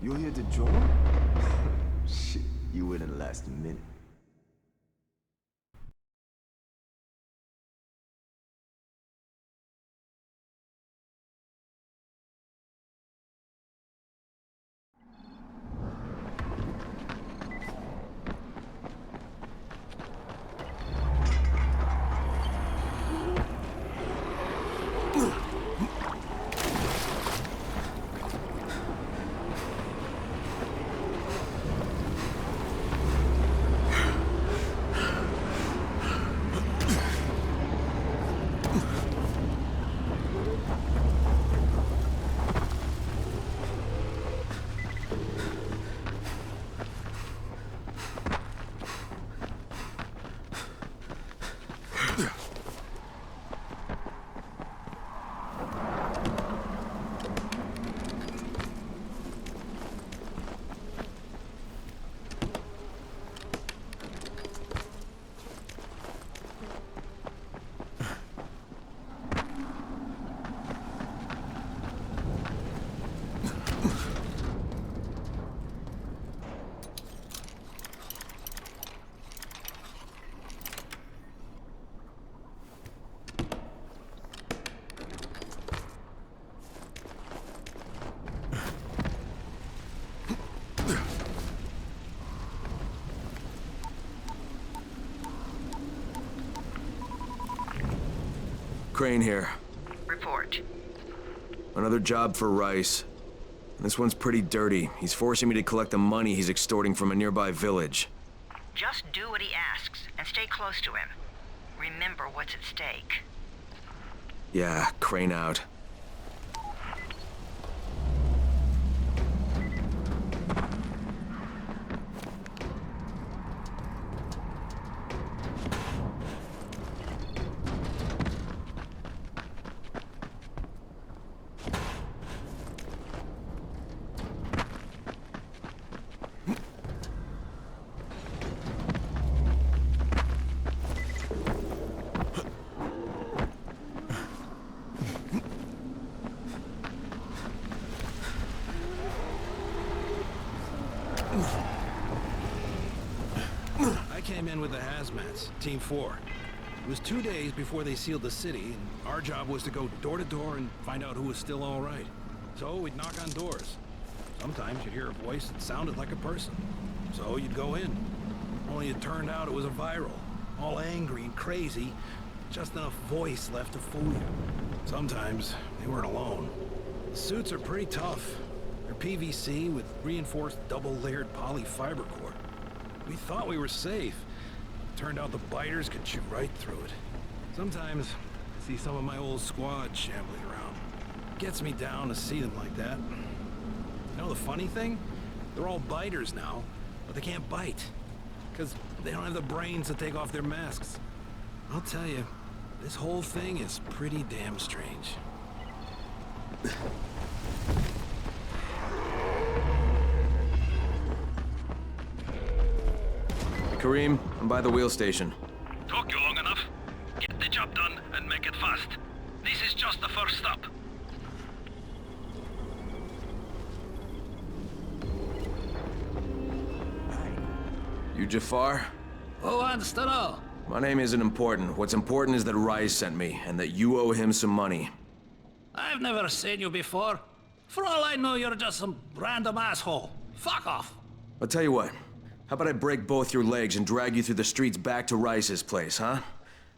You're here to join? Shit, you wouldn't last a minute. Crane here. Report. Another job for Rice. This one's pretty dirty. He's forcing me to collect the money he's extorting from a nearby village. Just do what he asks, and stay close to him. Remember what's at stake. Yeah, Crane out. I came in with the hazmats, Team 4. It was 2 days before they sealed the city, and our job was to go door to door and find out who was still all right. So we'd knock on doors. Sometimes you'd hear a voice that sounded like a person. So you'd go in. Only it turned out it was a viral. All angry and crazy. Just enough voice left to fool you. Sometimes they weren't alone. The suits are pretty tough. They're PVC with reinforced double-layered polyfiber core. We thought we were safe. Turned out the biters could chew right through it. Sometimes I see some of my old squad shambling around. Gets me down to see them like that. You know the funny thing? They're all biters now, but they can't bite. Because they don't have the brains to take off their masks. I'll tell you, this whole thing is pretty damn strange. Kareem, I'm by the wheel station. Took you long enough. Get the job done and make it fast. This is just the first stop. You Jafar? Who wants to know? My name isn't important. What's important is that Rice sent me, and that you owe him some money. I've never seen you before. For all I know, you're just some random asshole. Fuck off. I'll tell you what. How about I break both your legs and drag you through the streets back to Rice's place, huh?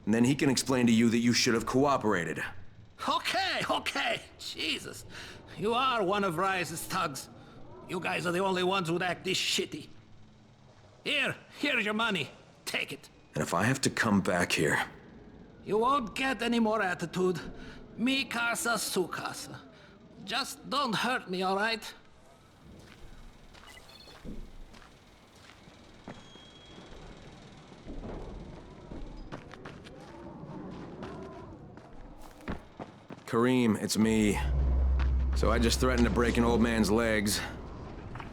And then he can explain to you that you should have cooperated. Okay. Jesus. You are one of Rice's thugs. You guys are the only ones who'd act this shitty. Here's your money. Take it. And if I have to come back here... You won't get any more attitude. Mi casa, su casa. Just don't hurt me, all right? Kareem, it's me. So I just threatened to break an old man's legs.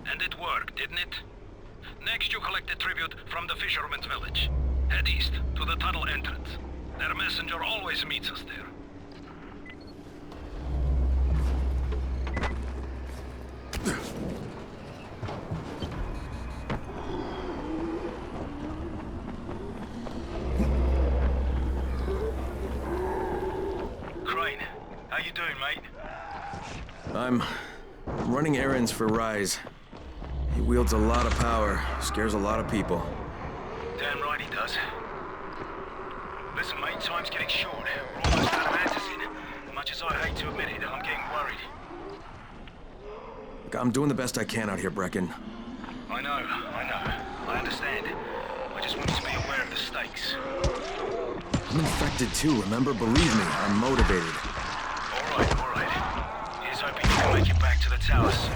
And it worked, didn't it? Next you collect the tribute from the fisherman's village. Head east to the tunnel entrance. Their messenger always meets us there. doing, mate? I'm running errands for Rise. He wields a lot of power, scares a lot of people. Damn right he does. Listen, mate, time's getting short. We're almost out of Anderson. Much as I hate to admit it, I'm getting worried. Look, I'm doing the best I can out here, Brecken. I know. I understand. I just want you to be aware of the stakes. I'm infected too, remember? Believe me, I'm motivated. All right. Here's hoping you can make it back to the tower soon.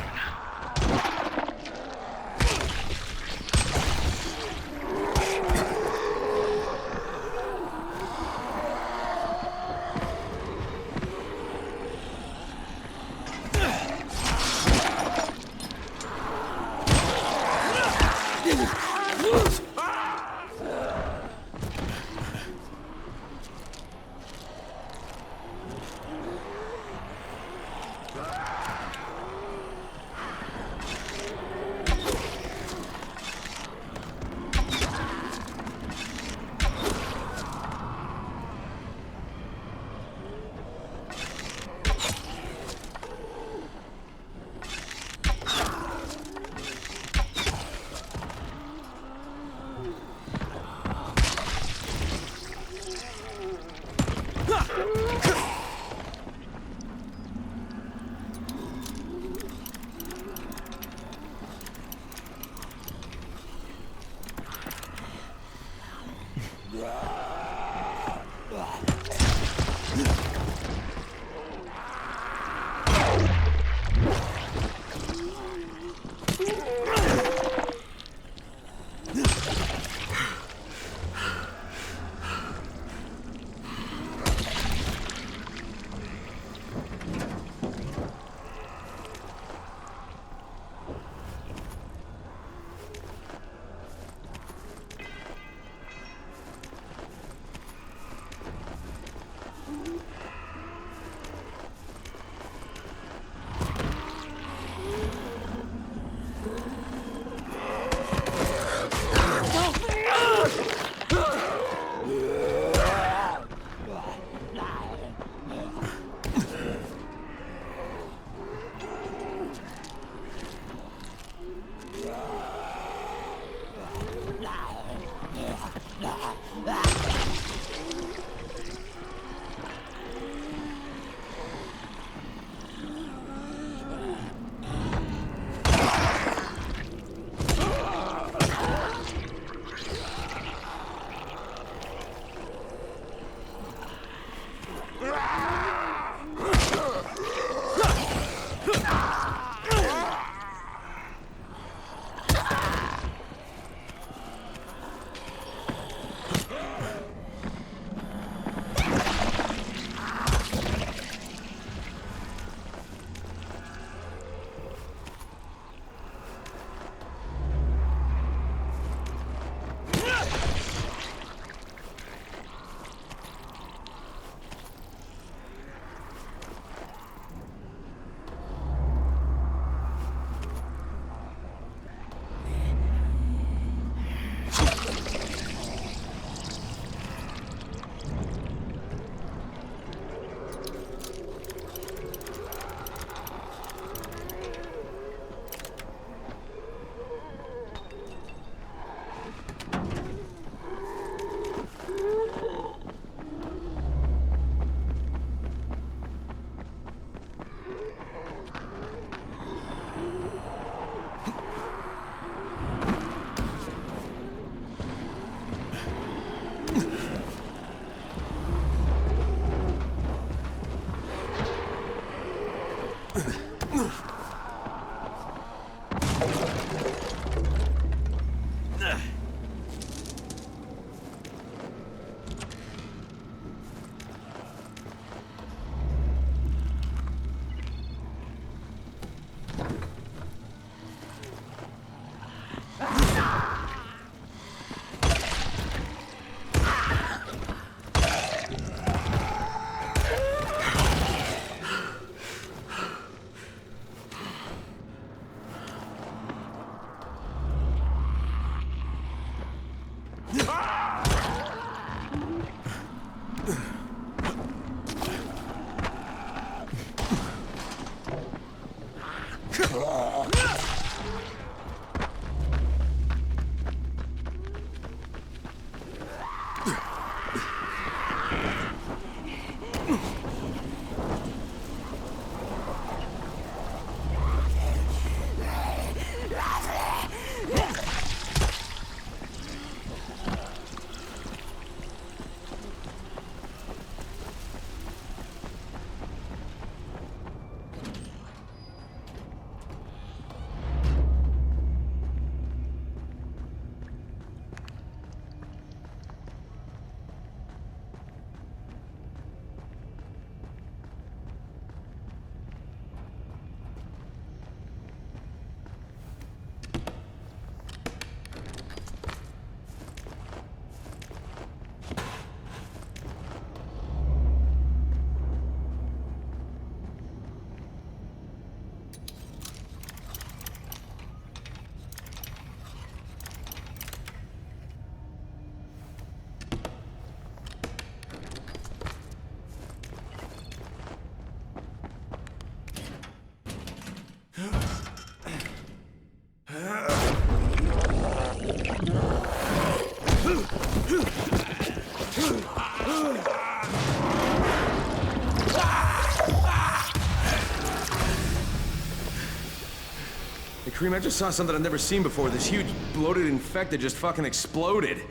Kareem, I just saw something I've never seen before. This huge, bloated infected just fucking exploded.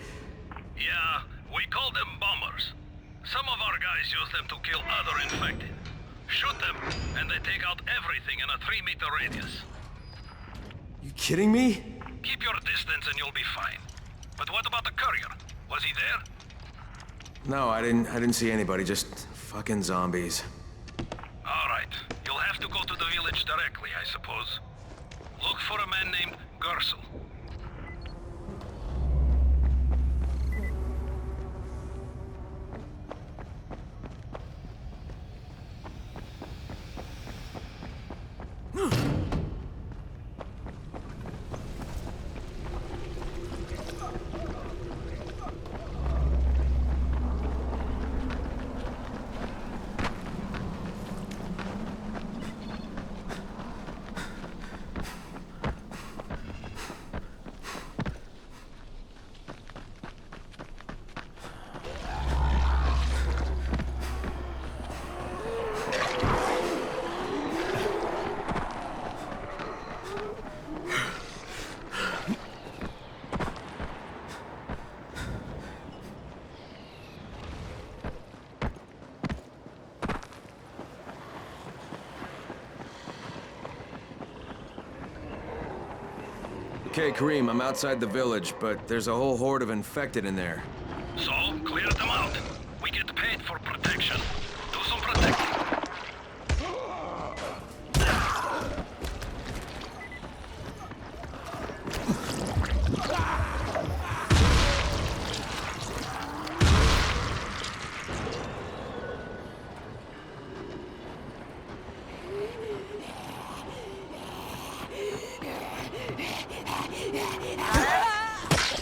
Yeah, we call them bombers. Some of our guys use them to kill other infected. Shoot them, and they take out everything in a 3-meter radius. You kidding me? Keep your distance and you'll be fine. But what about the courier? Was he there? No, I didn't see anybody, just fucking zombies. All right. You'll have to go to the village directly, I suppose. Look for a man named Gersel. Okay, Kareem, I'm outside the village, but there's a whole horde of infected in there. So, clear them out. We get paid for protection. Do some protecting.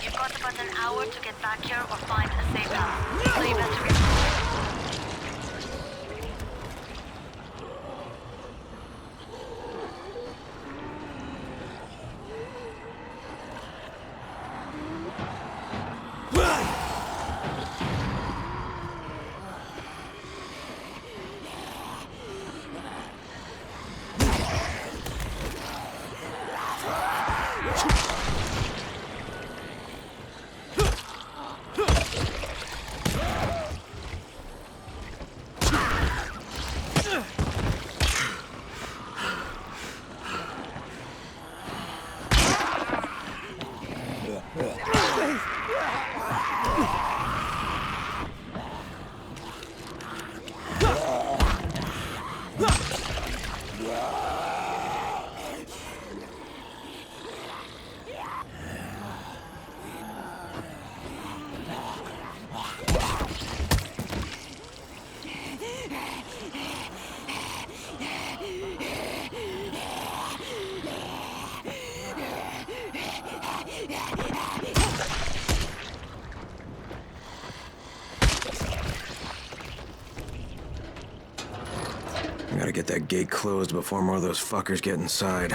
You've got about an hour to get back here or find a safe house. So you best hurry. I gotta get that gate closed before more of those fuckers get inside.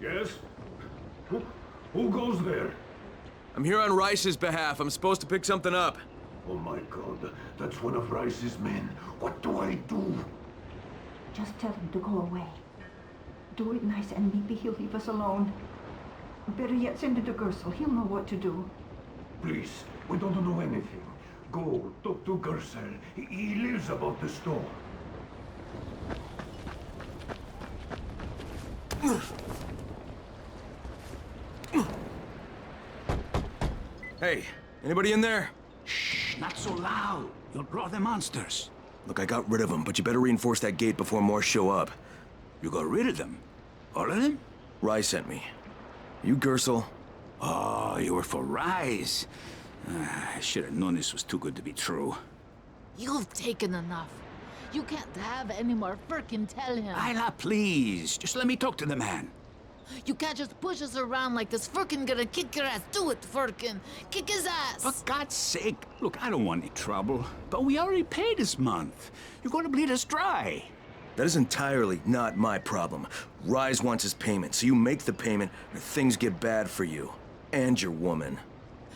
Yes? Who goes there? I'm here on Rice's behalf. I'm supposed to pick something up. Oh my god, that's one of Rice's men. What do I do? Just tell him to go away. Do it nice and maybe he'll leave us alone. Better yet, send it to Gersel. He'll know what to do. Please, we don't know anything. Go, talk to Gersel. He lives above the store. Hey, anybody in there? Shh, not so loud. You'll draw the monsters. Look, I got rid of them, but you better reinforce that gate before more show up. You got rid of them? All of them? Rice sent me. You Gersel? Oh, you were for Rise. I should have known this was too good to be true. You've taken enough. You can't have any more. Frickin' tell him. Isla, please. Just let me talk to the man. You can't just push us around like this. Furkin gonna kick your ass. Do it, Furkin. Kick his ass. For God's sake, look, I don't want any trouble, but we already paid this month. You're gonna bleed us dry. That is entirely not my problem. Rise wants his payment, so you make the payment or things get bad for you. And your woman.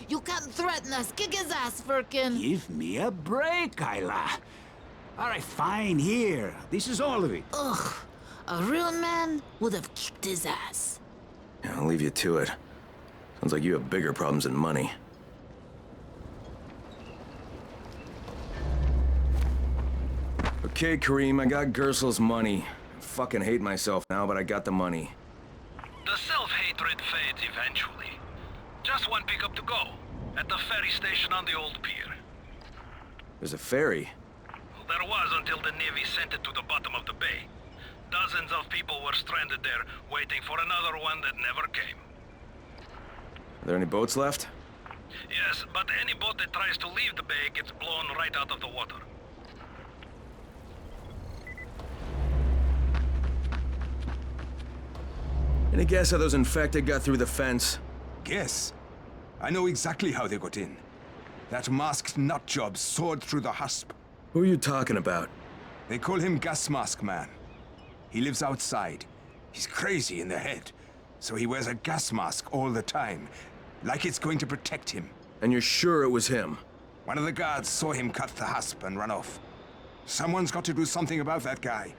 You can't threaten us. Kick his ass, Furkin. Give me a break, Ayla. All right, fine, here. This is all of it. Ugh. A real man would have kicked his ass. Yeah, I'll leave you to it. Sounds like you have bigger problems than money. Okay, Kareem, I got Gersel's money. I fucking hate myself now, but I got the money. The self-hatred fades eventually. Just one pickup to go. At the ferry station on the old pier. There's a ferry. There was until the Navy sent it to the bottom of the bay. Dozens of people were stranded there, waiting for another one that never came. Are there any boats left? Yes, but any boat that tries to leave the bay gets blown right out of the water. Any guess how those infected got through the fence? Guess? I know exactly how they got in. That masked nutjob soared through the husp. Who are you talking about? They call him Gas Mask Man. He lives outside. He's crazy in the head, so he wears a gas mask all the time, like it's going to protect him. And you're sure it was him? One of the guards saw him cut the husp and run off. Someone's got to do something about that guy.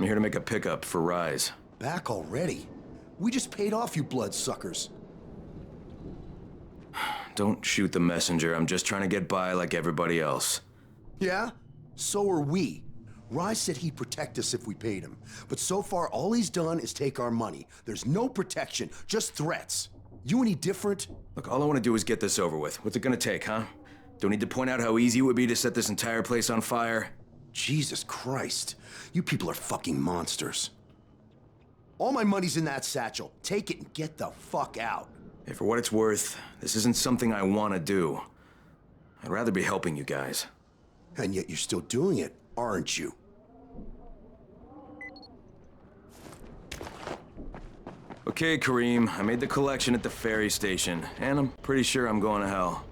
I'm here to make a pickup for Rise. Back already? We just paid off, you bloodsuckers. Don't shoot the messenger. I'm just trying to get by like everybody else. Yeah? So are we. Rise said he'd protect us if we paid him. But so far, all he's done is take our money. There's no protection, just threats. You any different? Look, all I want to do is get this over with. What's it gonna take, huh? Don't need to point out how easy it would be to set this entire place on fire? Jesus Christ. You people are fucking monsters. All my money's in that satchel. Take it and get the fuck out. Hey, for what it's worth, this isn't something I want to do. I'd rather be helping you guys. And yet you're still doing it, aren't you? Okay, Kareem, I made the collection at the ferry station, and I'm pretty sure I'm going to hell.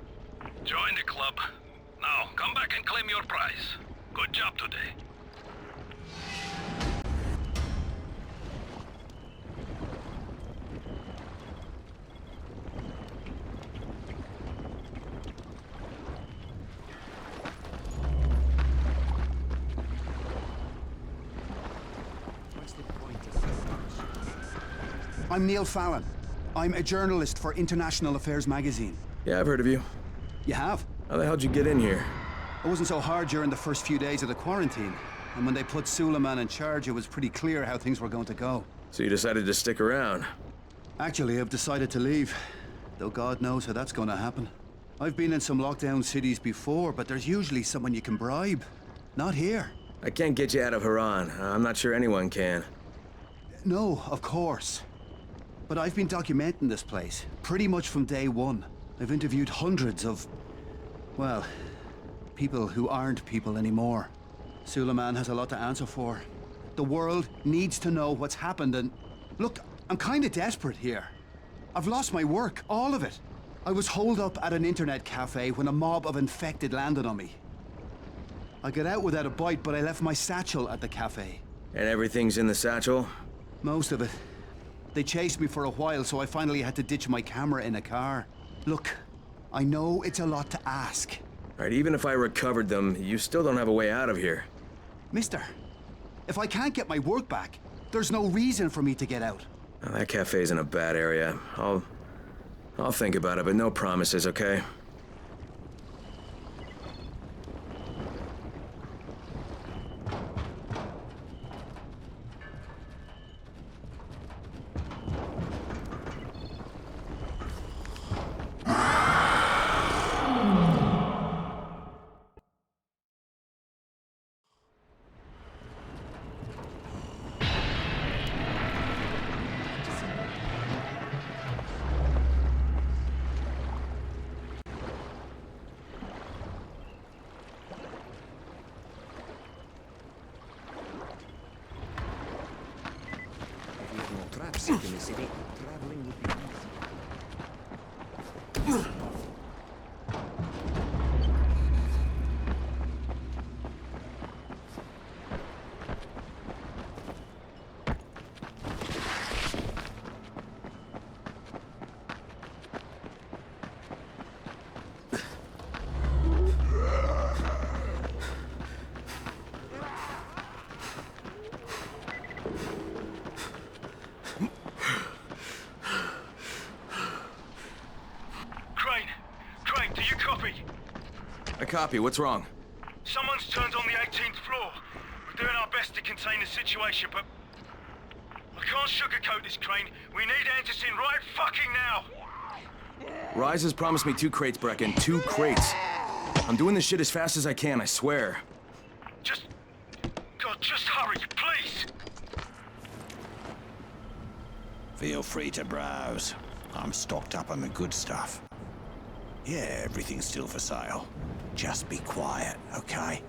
Join the club. Now, come back and claim your prize. Good job today. I'm Neil Fallon. I'm a journalist for International Affairs magazine. Yeah, I've heard of you. You have? How the hell'd you get in here? It wasn't so hard during the first few days of the quarantine. And when they put Suleiman in charge, it was pretty clear how things were going to go. So you decided to stick around? Actually, I've decided to leave. Though God knows how that's going to happen. I've been in some lockdown cities before, but there's usually someone you can bribe. Not here. I can't get you out of Haran. I'm not sure anyone can. No, of course. But I've been documenting this place, pretty much from day one. I've interviewed hundreds of, well, People who aren't people anymore. Suleiman has a lot to answer for. The world needs to know what's happened and... Look, I'm kinda desperate here. I've lost my work, all of it. I was holed up at an internet cafe when a mob of infected landed on me. I got out without a bite, but I left my satchel at the cafe. And everything's in the satchel? Most of it. They chased me for a while, so I finally had to ditch my camera in a car. Look, I know it's a lot to ask. Alright, even if I recovered them, you still don't have a way out of here. Mister, if I can't get my work back, there's no reason for me to get out. Well, that cafe's in a bad area. I'll think about it, but no promises, okay? In the city, traveling would be easy. Copy, what's wrong? Someone's turned on the 18th floor. We're doing our best to contain the situation, but... I can't sugarcoat this, Crane. We need Anderson right fucking now! Rise has promised me 2 crates, Brecken. 2 crates. I'm doing this shit as fast as I can, I swear. God, just hurry, please! Feel free to browse. I'm stocked up on the good stuff. Yeah, everything's still for sale. Just be quiet, okay?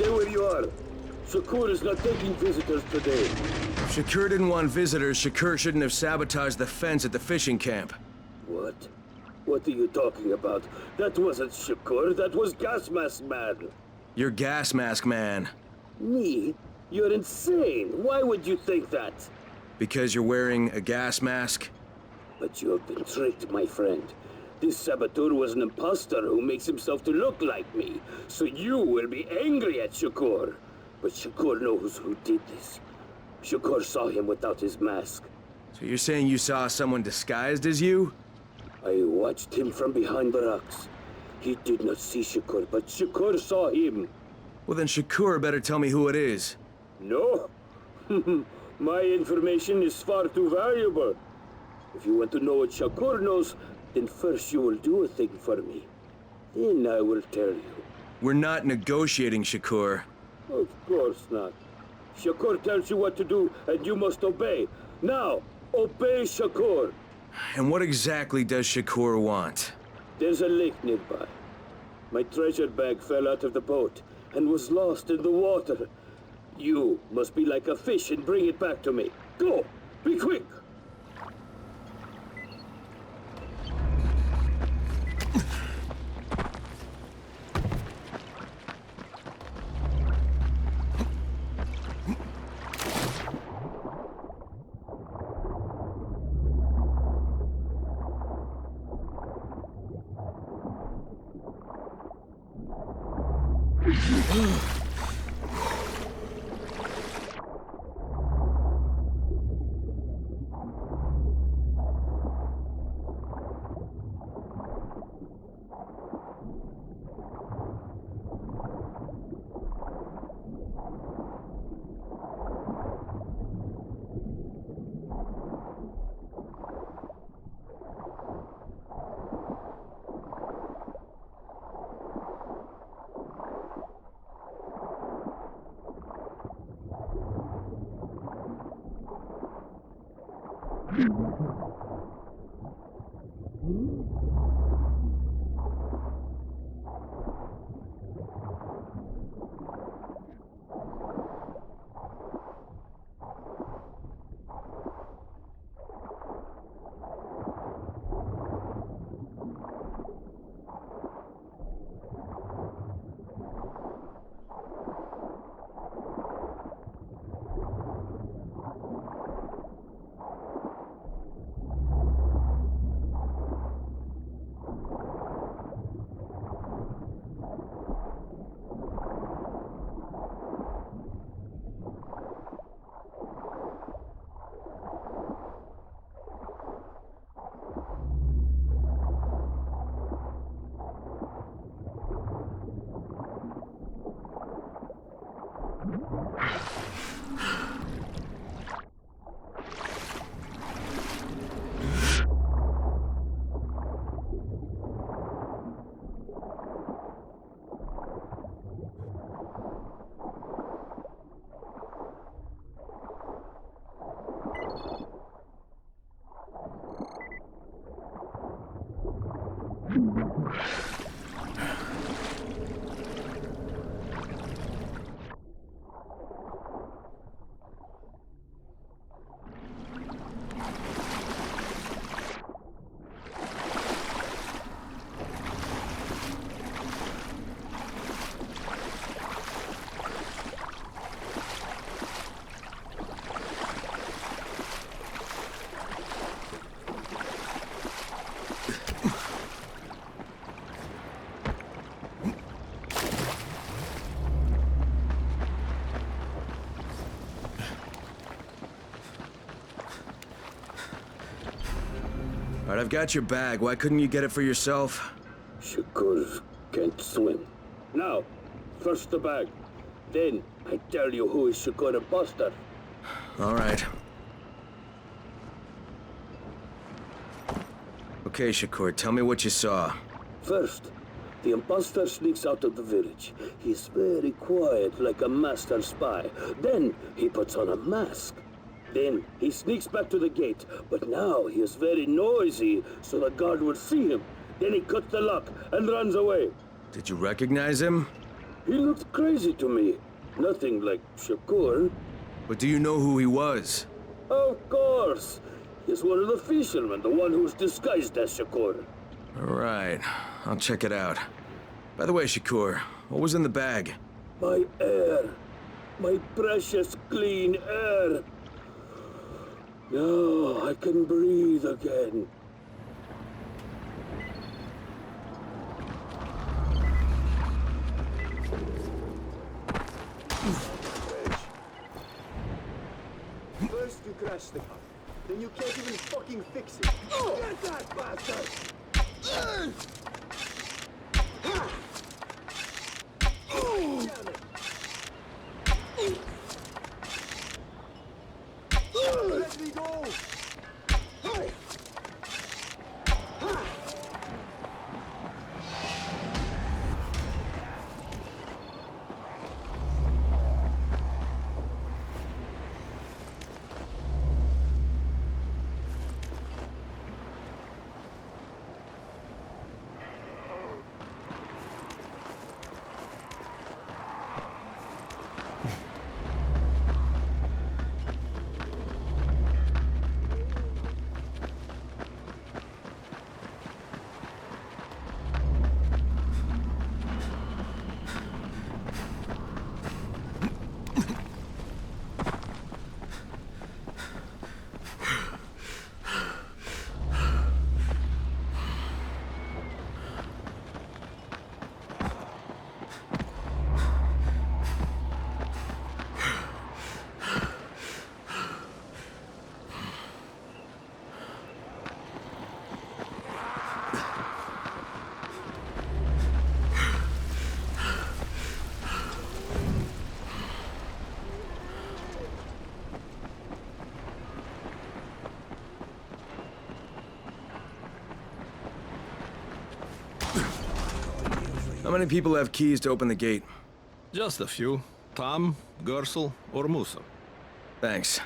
Stay where you are. Shakur is not taking visitors today. If Shakur didn't want visitors, Shakur shouldn't have sabotaged the fence at the fishing camp. What? What are you talking about? That wasn't Shakur, that was Gas Mask Man. You're Gas Mask Man. Me? You're insane. Why would you think that? Because you're wearing a gas mask? But you have been tricked, my friend. This saboteur was an imposter who makes himself to look like me. So you will be angry at Shakur. But Shakur knows who did this. Shakur saw him without his mask. So you're saying you saw someone disguised as you? I watched him from behind the rocks. He did not see Shakur, but Shakur saw him. Well then Shakur better tell me who it is. No. My information is far too valuable. If you want to know what Shakur knows, then first you will do a thing for me. Then I will tell you. We're not negotiating, Shakur. Of course not. Shakur tells you what to do, and you must obey. Now, obey Shakur. And what exactly does Shakur want? There's a lake nearby. My treasure bag fell out of the boat and was lost in the water. You must be like a fish and bring it back to me. Go! Be quick! All right, I've got your bag. Why couldn't you get it for yourself? Shakur can't swim. Now, first the bag. Then, I tell you who is Shakur imposter. All right. Okay, Shakur, tell me what you saw. First, the imposter sneaks out of the village. He's very quiet, like a master spy. Then, he puts on a mask. Then, he sneaks back to the gate, but now he is very noisy, so the guard will see him. Then he cuts the lock and runs away. Did you recognize him? He looked crazy to me. Nothing like Shakur. But do you know who he was? Of course. He's one of the fishermen, the one who's disguised as Shakur. All right, I'll check it out. By the way, Shakur, what was in the bag? My air. My precious clean air. Now I can breathe again. First you crash the car, then you can't even fucking fix it. Get that bastard! Damn it! Let me go! How many people have keys to open the gate? Just a few. Tom, Gersel, or Musa. Thanks.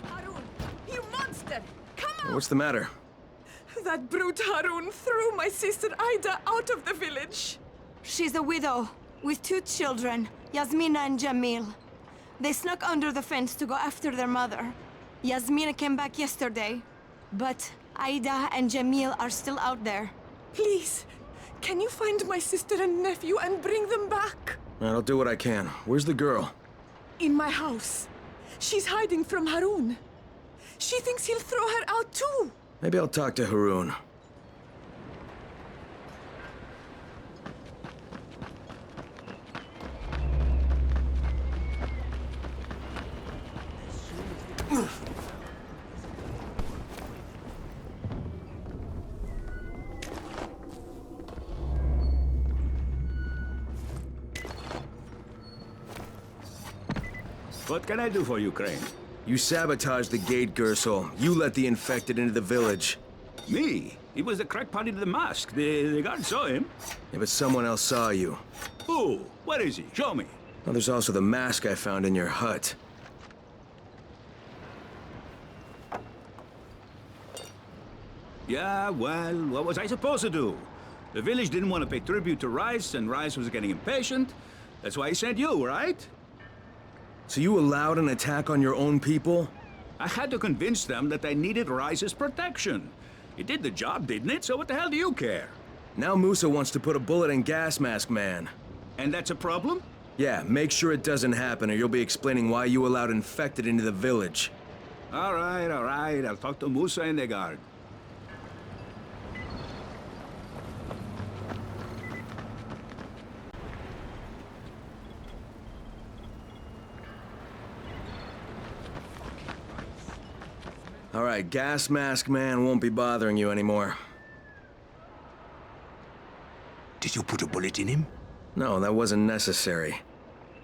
Harun, you monster! Come out! What's the matter? That brute Harun threw my sister Ida out of the village. She's a widow with 2 children, Yasmina and Jamil. They snuck under the fence to go after their mother. Yasmina came back yesterday, but Ida and Jamil are still out there. Please, can you find my sister and nephew and bring them back? I'll do what I can. Where's the girl? In my house. She's hiding from Harun. She thinks he'll throw her out too. Maybe I'll talk to Harun. What can I do for you, Crane? You sabotaged the gate, Gersel. You let the infected into the village. Me? He was the crackpot in the mask. The guard saw him. Yeah, but someone else saw you. Who? Where is he? Show me. Well, there's also the mask I found in your hut. Yeah, well, what was I supposed to do? The village didn't want to pay tribute to Rice, and Rice was getting impatient. That's why he sent you, right? So you allowed an attack on your own people? I had to convince them that they needed Rice's protection. It did the job, didn't it? So what the hell do you care? Now Musa wants to put a bullet in Gas Mask Man. And that's a problem? Yeah, make sure it doesn't happen or you'll be explaining why you allowed infected into the village. All right. I'll talk to Musa and the guard. All right, Gas Mask Man won't be bothering you anymore. Did you put a bullet in him? No, that wasn't necessary.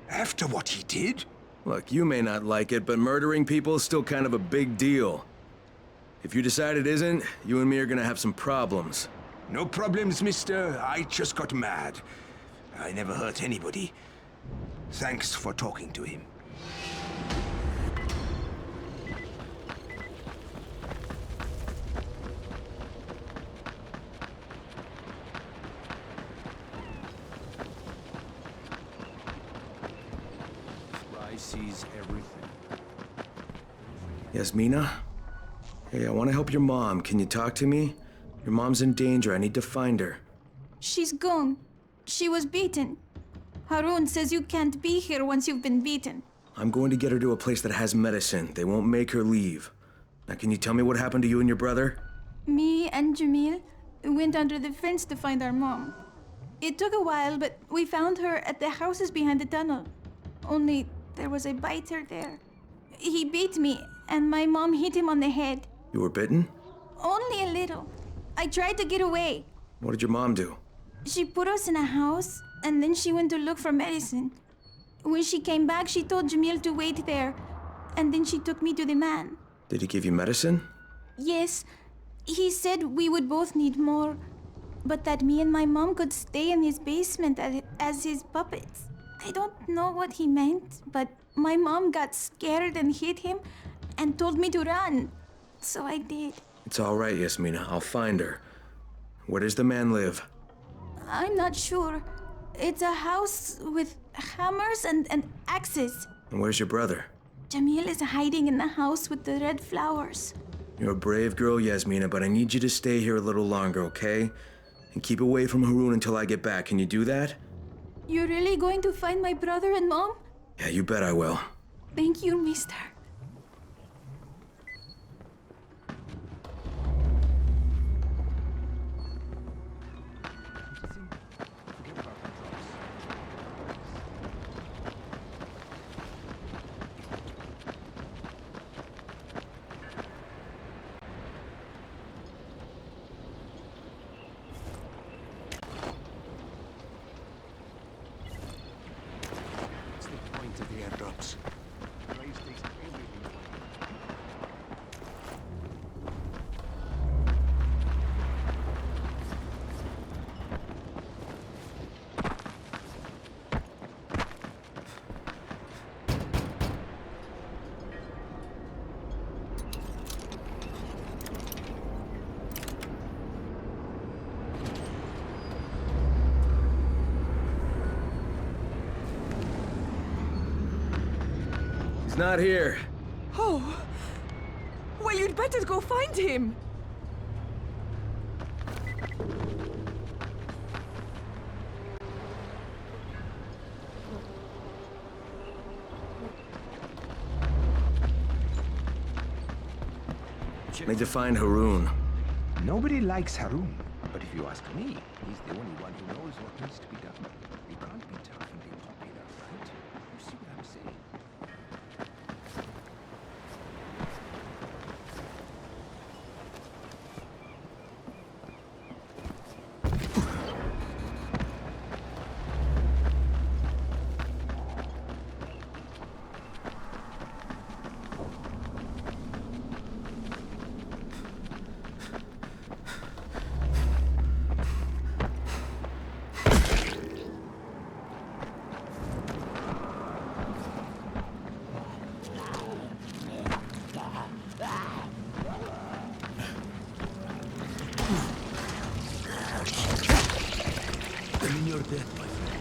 After what he did? Look, you may not like it, but murdering people is still kind of a big deal. If you decide it isn't, you and me are gonna have some problems. No problems, mister. I just got mad. I never hurt anybody. Thanks for talking to him. Sees everything. Yasmina? Hey, I want to help your mom. Can you talk to me? Your mom's in danger. I need to find her. She's gone. She was beaten. Harun says you can't be here once you've been beaten. I'm going to get her to a place that has medicine. They won't make her leave. Now, can you tell me what happened to you and your brother? Me and Jamil went under the fence to find our mom. It took a while, but we found her at the houses behind the tunnel. Only there was a biter there. He beat me, and my mom hit him on the head. You were bitten? Only a little. I tried to get away. What did your mom do? She put us in a house, and then she went to look for medicine. When she came back, she told Jamil to wait there, and then she took me to the man. Did he give you medicine? Yes. He said we would both need more, but that me and my mom could stay in his basement as his puppets. I don't know what he meant, but my mom got scared and hit him and told me to run. So I did. It's all right, Yasmina. I'll find her. Where does the man live? I'm not sure. It's a house with hammers and axes. And where's your brother? Jamil is hiding in the house with the red flowers. You're a brave girl, Yasmina, but I need you to stay here a little longer, okay? And keep away from Harun until I get back. Can you do that? You're really going to find my brother and mom? Yeah, you bet I will. Thank you, mister. What's the point of the airdrops? not here. Oh. Well, you'd better go find him. Need to find Haroon. Nobody likes Haroon, but if you ask me, he's the only one who knows what needs to be done. You can't be tough and be popular, right? You see what I'm saying? You're dead, my friend.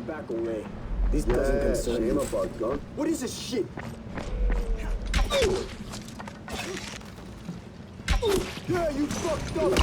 Back away. This doesn't concern him about gun. What is this shit? Yeah, you fucked up!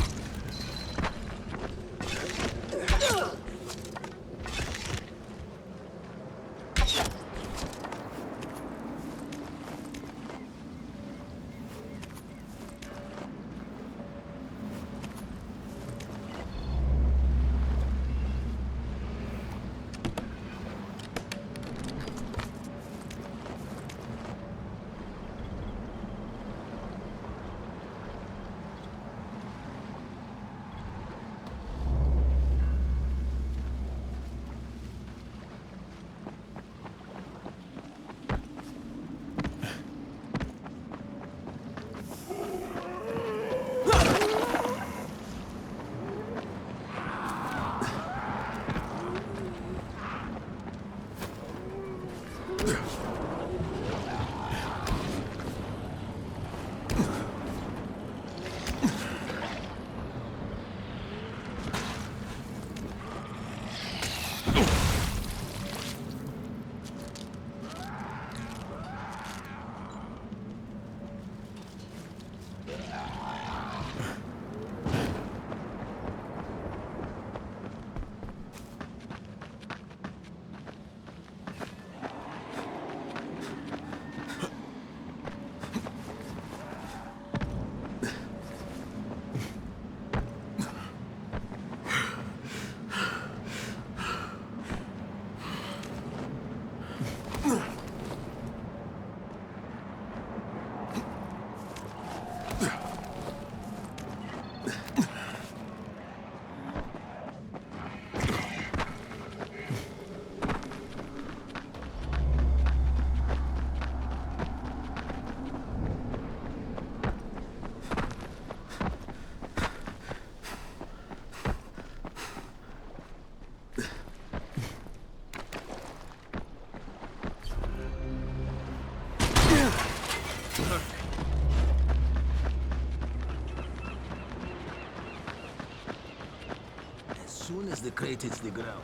As soon as the crate hits the ground.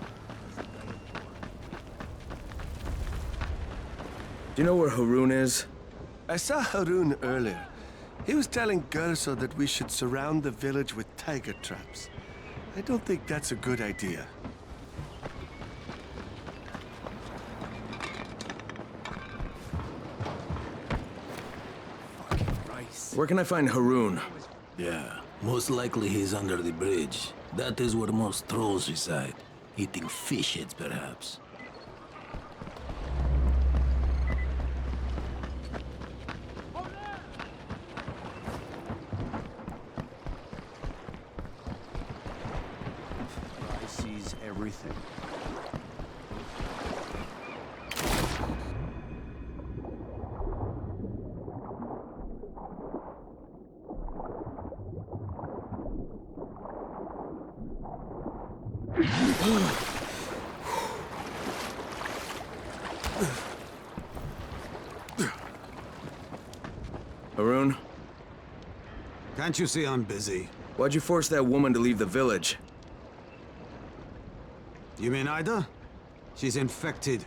Do you know where Haroon is? I saw Haroon earlier. He was telling Gerso that we should surround the village with tiger traps. I don't think that's a good idea. Where can I find Haroon? Yeah, most likely he's under the bridge. That is where most trolls reside. Eating fish heads, perhaps. I sees everything. Harun? Can't you see I'm busy? Why'd you force that woman to leave the village? You mean Ida? She's infected.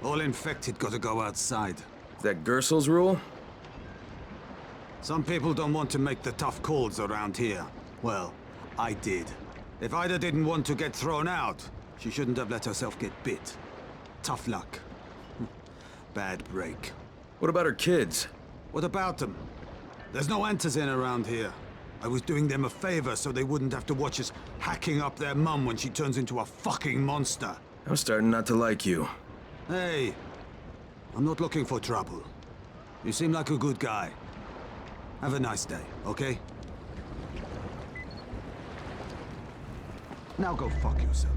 All infected gotta go outside. Is that Gersel's rule? Some people don't want to make the tough calls around here. Well, I did. If Ida didn't want to get thrown out, she shouldn't have let herself get bit. Tough luck. Bad break. What about her kids? What about them? There's no Antizin around here. I was doing them a favor so they wouldn't have to watch us hacking up their mum when she turns into a fucking monster. I'm starting not to like you. Hey, I'm not looking for trouble. You seem like a good guy. Have a nice day, okay? Now go fuck yourself.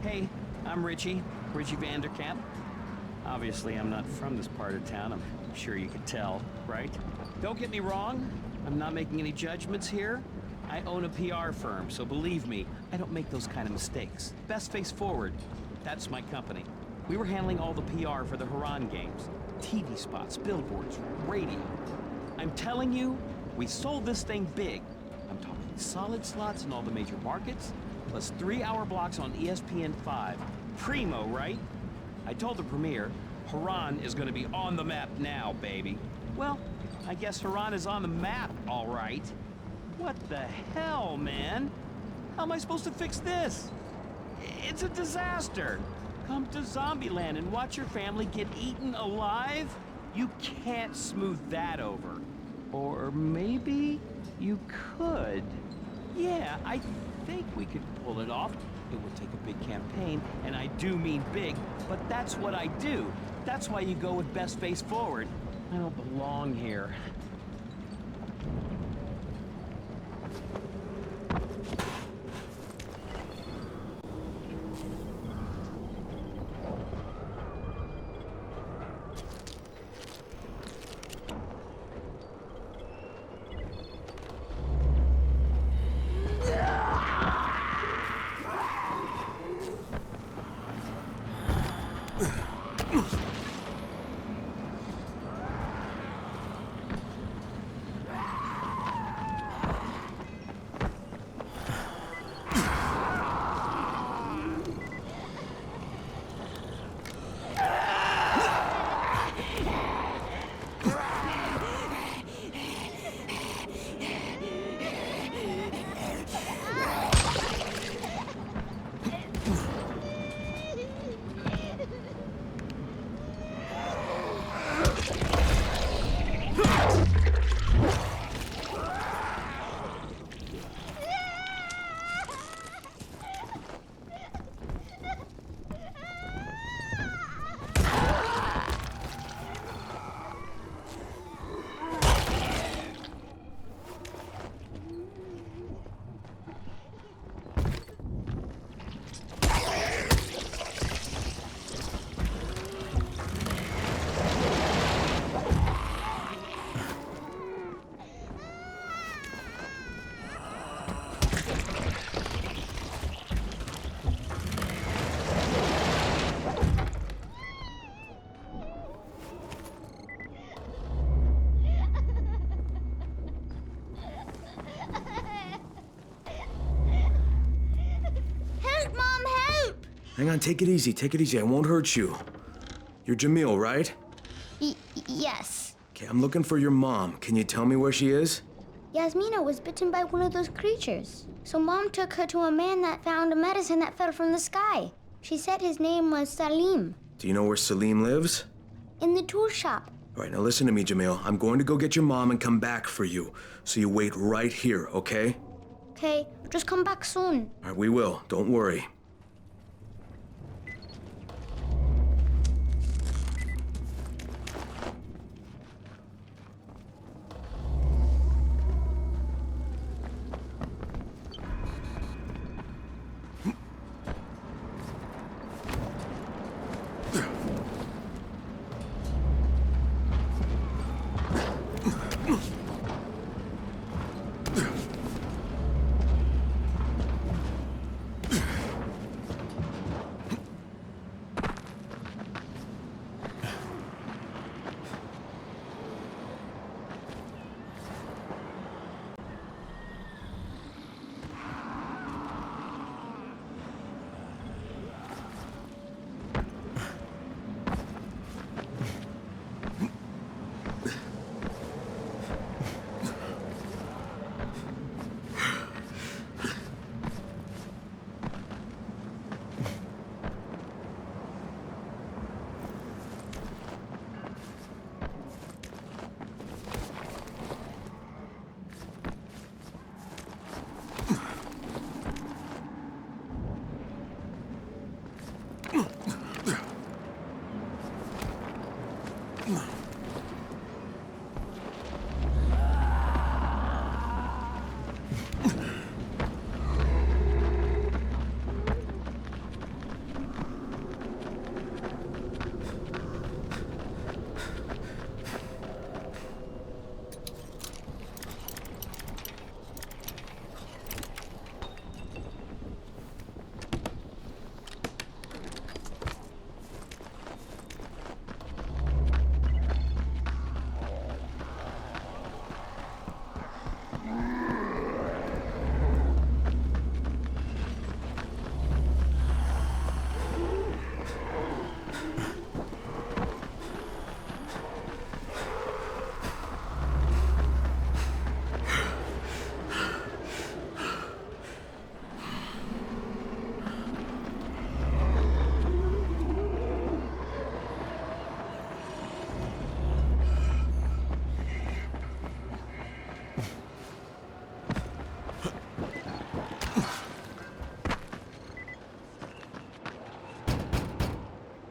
Hey, I'm Richie Vanderkamp. Obviously, I'm not from this part of town. I'm sure you could tell, right? Don't get me wrong. I'm not making any judgments here. I own a PR firm, so believe me, I don't make those kind of mistakes. Best Face Forward, that's my company. We were handling all the PR for the Haran games. TV spots, billboards, radio. I'm telling you, we sold this thing big. I'm talking solid slots in all the major markets, plus 3-hour blocks on ESPN5. Primo, right? I told the premiere, Haran is gonna be on the map now, baby. Well, I guess Haran is on the map, all right. What the hell, man? How am I supposed to fix this? It's a disaster. Come to Zombieland and watch your family get eaten alive? You can't smooth that over. Or maybe you could. Yeah, I think we could pull it off. It would take a big campaign, and I do mean big, but that's what I do. That's why you go with Best Face Forward. I don't belong here. Hang on, take it easy, take it easy. I won't hurt you. You're Jamil, right? Yes. Okay, I'm looking for your mom. Can you tell me where she is? Yasmina was bitten by one of those creatures. So Mom took her to a man that found a medicine that fell from the sky. She said his name was Salim. Do you know where Salim lives? In the tool shop. All right, now listen to me, Jamil. I'm going to go get your mom and come back for you. So you wait right here, okay? Okay, just come back soon. All right, we will. Don't worry.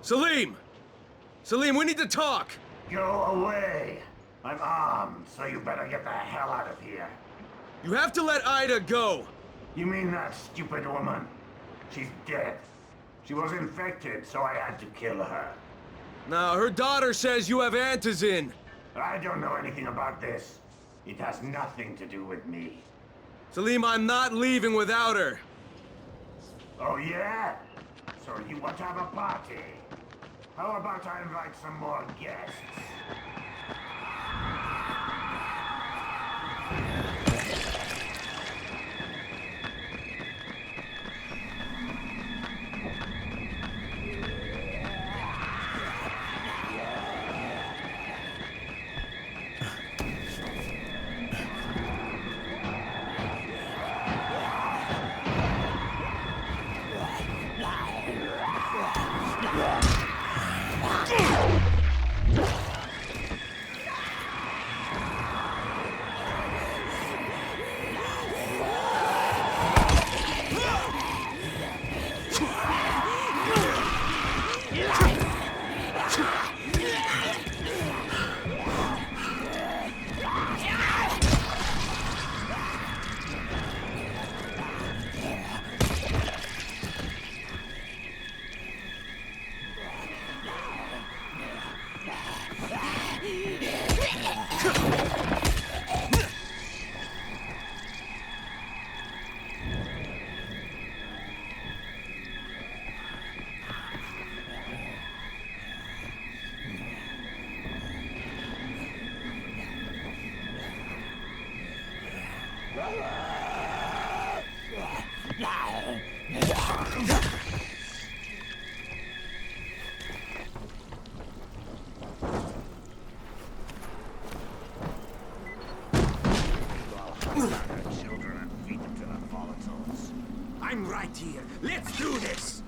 Salim! Salim, we need to talk! Go away! I'm armed, so you better get the hell out of here. You have to let Ida go! You mean that stupid woman? She's dead. She was infected, so I had to kill her. Now, her daughter says you have antizin. I don't know anything about this. It has nothing to do with me. Salim, I'm not leaving without her. Oh, yeah? So you want to have a party? How about I invite some more guests? children and feed them to the volatiles. I'm right here. Let's do this!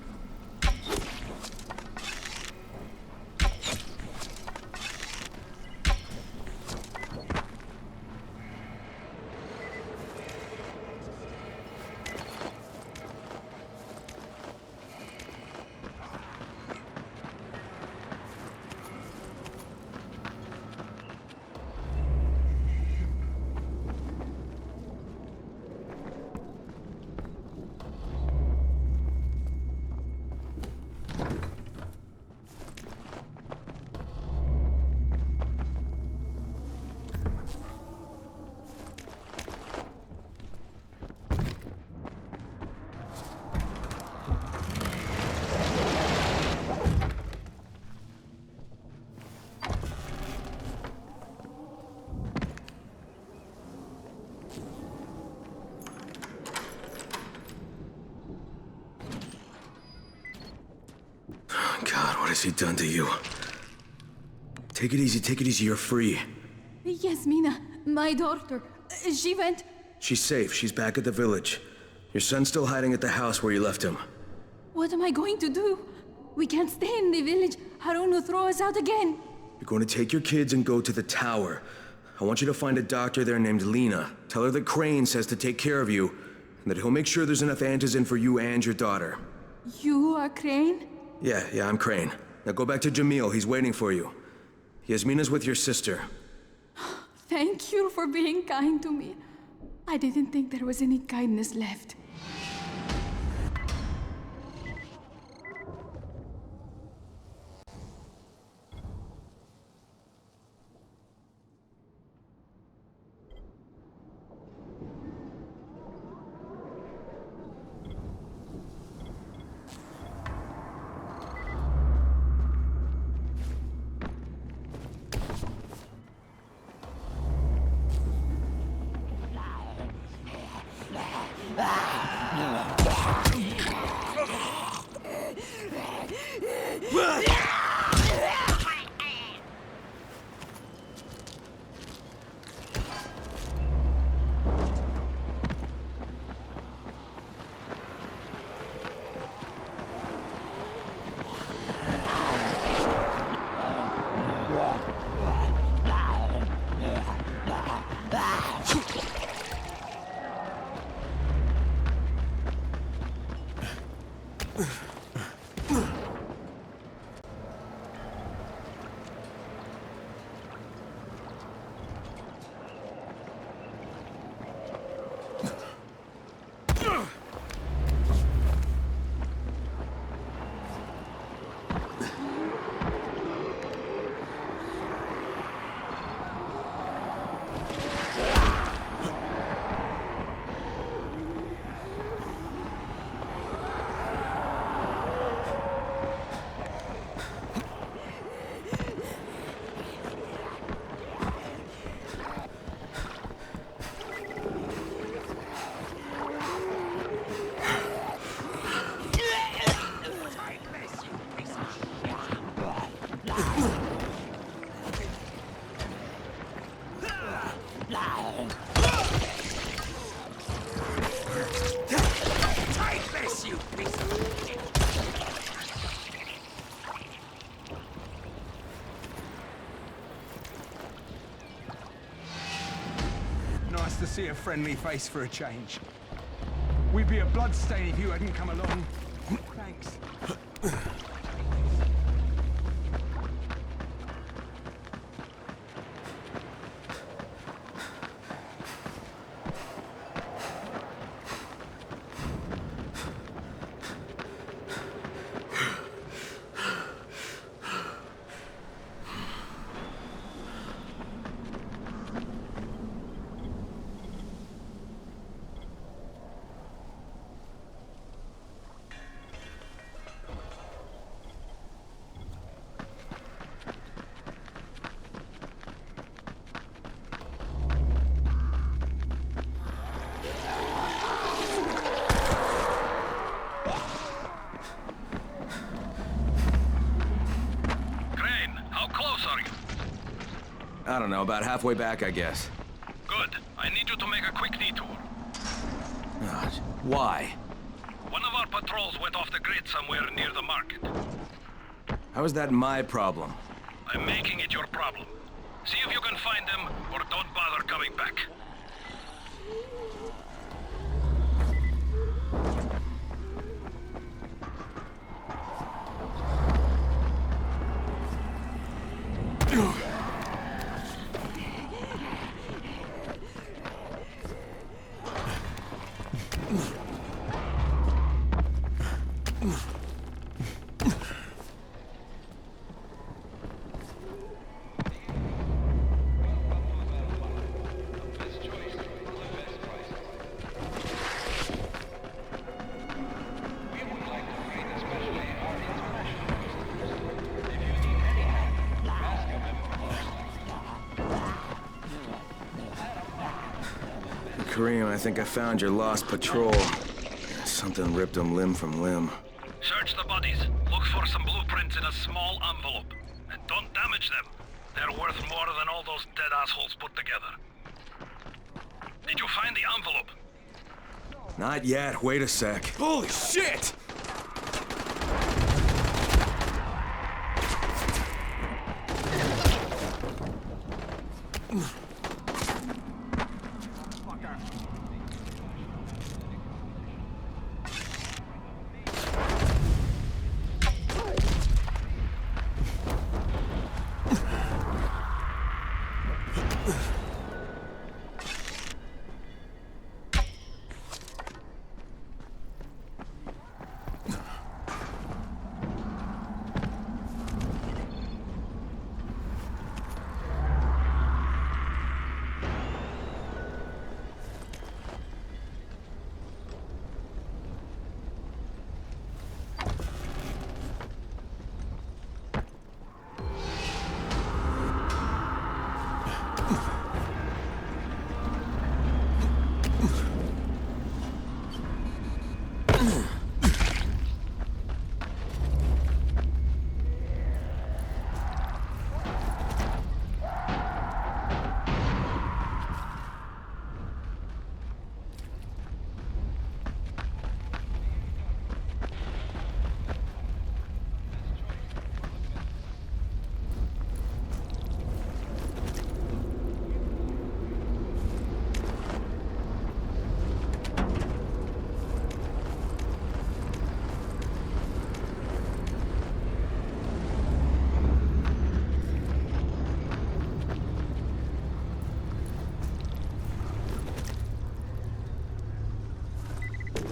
God, what has he done to you? Take it easy, you're free. Yasmina, my daughter, she went... She's safe, she's back at the village. Your son's still hiding at the house where you left him. What am I going to do? We can't stay in the village. Harun will throw us out again. You're going to take your kids and go to the tower. I want you to find a doctor there named Lena. Tell her that Crane says to take care of you, and that he'll make sure there's enough antizin for you and your daughter. You are Crane? Yeah, I'm Crane. Now go back to Jamil, he's waiting for you. Yasmina's with your sister. Thank you for being kind to me. I didn't think there was any kindness left. Nice to see a friendly face for a change. We'd be a bloodstain if you hadn't come along. Thanks. I don't know, about halfway back, I guess. Good. I need you to make a quick detour. Why? One of our patrols went off the grid somewhere near the market. How is that my problem? I'm making it your problem. See if you can find them, or don't bother coming back. Kareem, I think I found your lost patrol. Something ripped them limb from limb. Search the bodies. Look for some blueprints in a small envelope. And don't damage them. They're worth more than all those dead assholes put together. Did you find the envelope? Not yet. Wait a sec. Holy shit!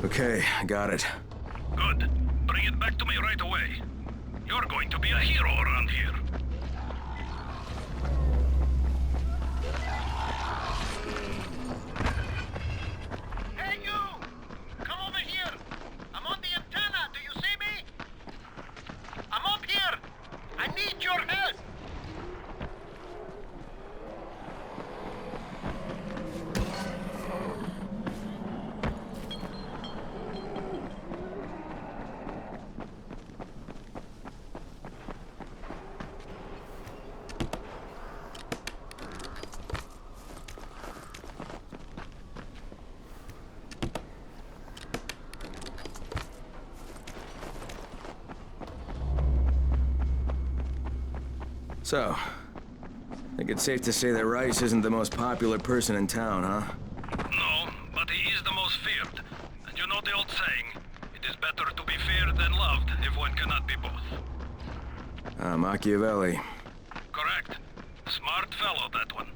Okay, I got it. Good. Bring it back to me right away. You're going to be a hero around here. Hey, you! Come over here! I'm on the antenna, do you see me? I'm up here! I need your help! So, I think it's safe to say that Rice isn't the most popular person in town, huh? No, but he is the most feared. And you know the old saying, it is better to be feared than loved if one cannot be both. Machiavelli. Correct. Smart fellow, that one.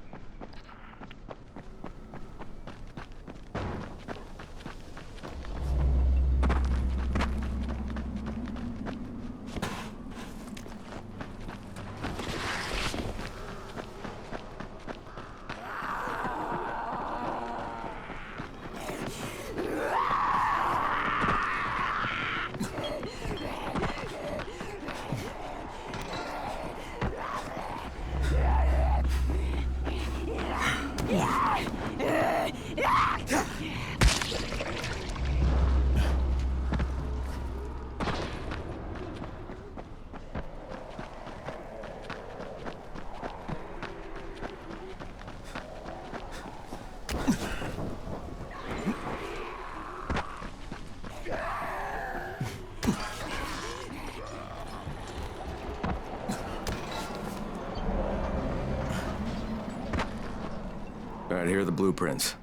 here are the blueprints.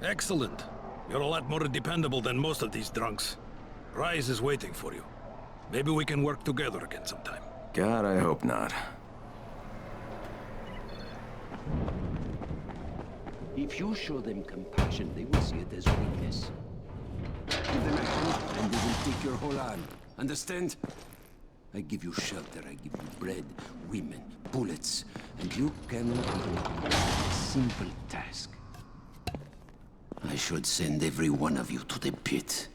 Excellent. You're a lot more dependable than most of these drunks. Rise is waiting for you. Maybe we can work together again sometime. God, I hope not. If you show them compassion, they will see it as weakness. Give them a hand, and they will take your whole arm. Understand? I give you shelter, I give you bread, women, bullets, and you can do a simple task. I should send every one of you to the pit.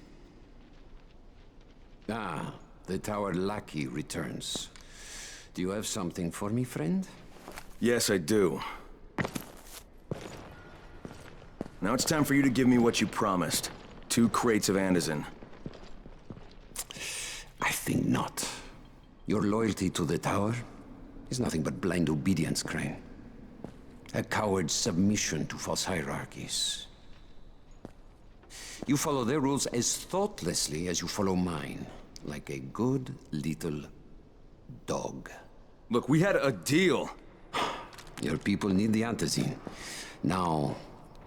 Ah, the tower lackey returns. Do you have something for me, friend? Yes, I do. Now it's time for you to give me what you promised. 2 crates of Anderson. I think not. Your loyalty to the tower is nothing but blind obedience, Crane. A coward's submission to false hierarchies. You follow their rules as thoughtlessly as you follow mine, like a good little dog. Look, we had a deal. Your people need the antizin. Now,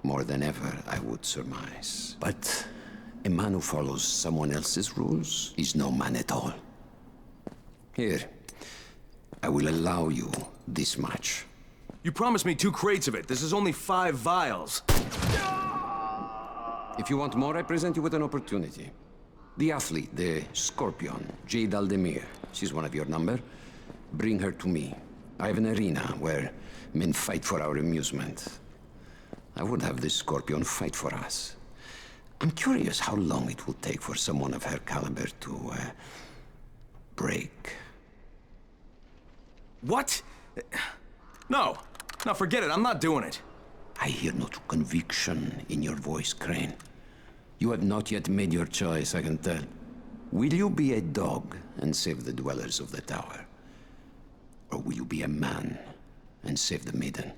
more than ever, I would surmise. But a man who follows someone else's rules is no man at all. Here, I will allow you this much. You promised me 2 crates of it. This is only 5 vials. If you want more, I present you with an opportunity. The athlete, the Scorpion, Jade Aldemir. She's one of your number. Bring her to me. I have an arena where men fight for our amusement. I would have this Scorpion fight for us. I'm curious how long it will take for someone of her caliber to, break. What? No. No, forget it. I'm not doing it. I hear no conviction in your voice, Crane. You have not yet made your choice, I can tell. Will you be a dog and save the dwellers of the tower? Or will you be a man and save the maiden?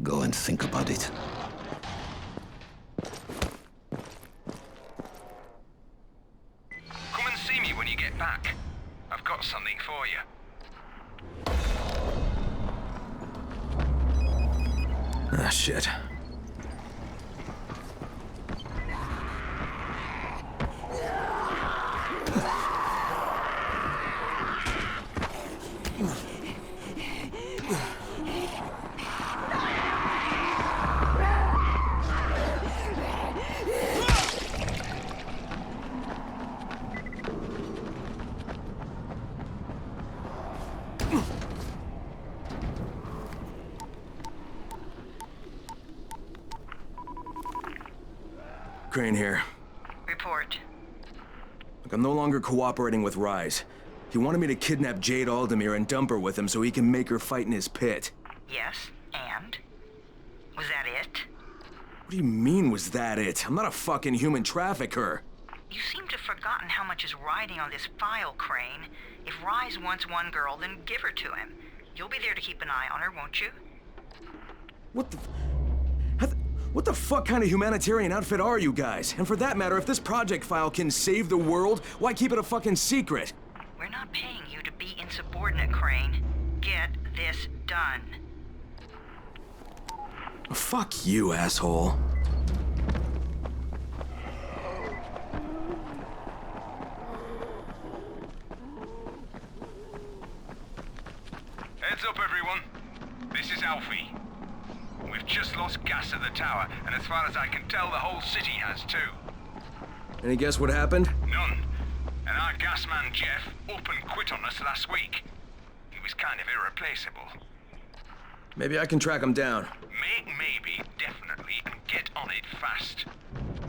Go and think about it. Come and see me when you get back. I've got something for you. Ah, shit. Crane here. Report. Look, I'm no longer cooperating with Rise. He wanted me to kidnap Jade Aldemir and dump her with him so he can make her fight in his pit. Yes, and? Was that it? What do you mean, was that it? I'm not a fucking human trafficker. You seem to have forgotten how much is riding on this file, Crane. If Rise wants one girl, then give her to him. You'll be there to keep an eye on her, won't you? What the... What the fuck kind of humanitarian outfit are you guys? And for that matter, if this project file can save the world, why keep it a fucking secret? We're not paying you to be insubordinate, Crane. Get this done. Fuck you, asshole. Heads up, everyone. This is Alfie. We've just lost gas at the tower, and as far as I can tell, the whole city has too. Any guess what happened? None. And our gas man, Jeff, up and quit on us last week. He was kind of irreplaceable. Maybe I can track him down. Make maybe, definitely, and get on it fast.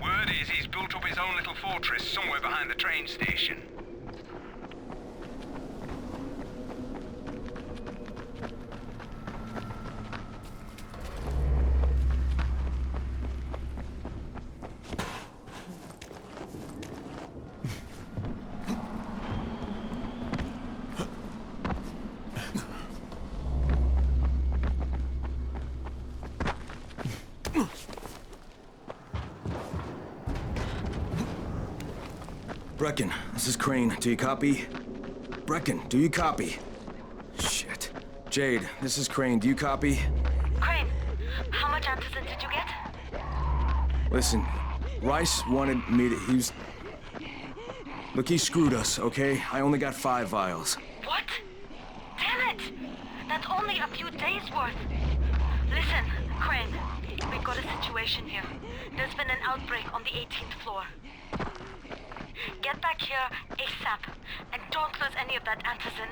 Word is he's built up his own little fortress somewhere behind the train station. Brecken, this is Crane. Do you copy? Brecken, do you copy? Shit. Jade, this is Crane. Do you copy? Crane, Listen, Rice wanted me to... Look, he screwed us, okay? I only got 5 vials. What? Damn it! That's only a few days worth. Listen, Crane, we've got a situation here. There's been an outbreak on the 18th floor. Get back here ASAP, and don't lose any of that antizin.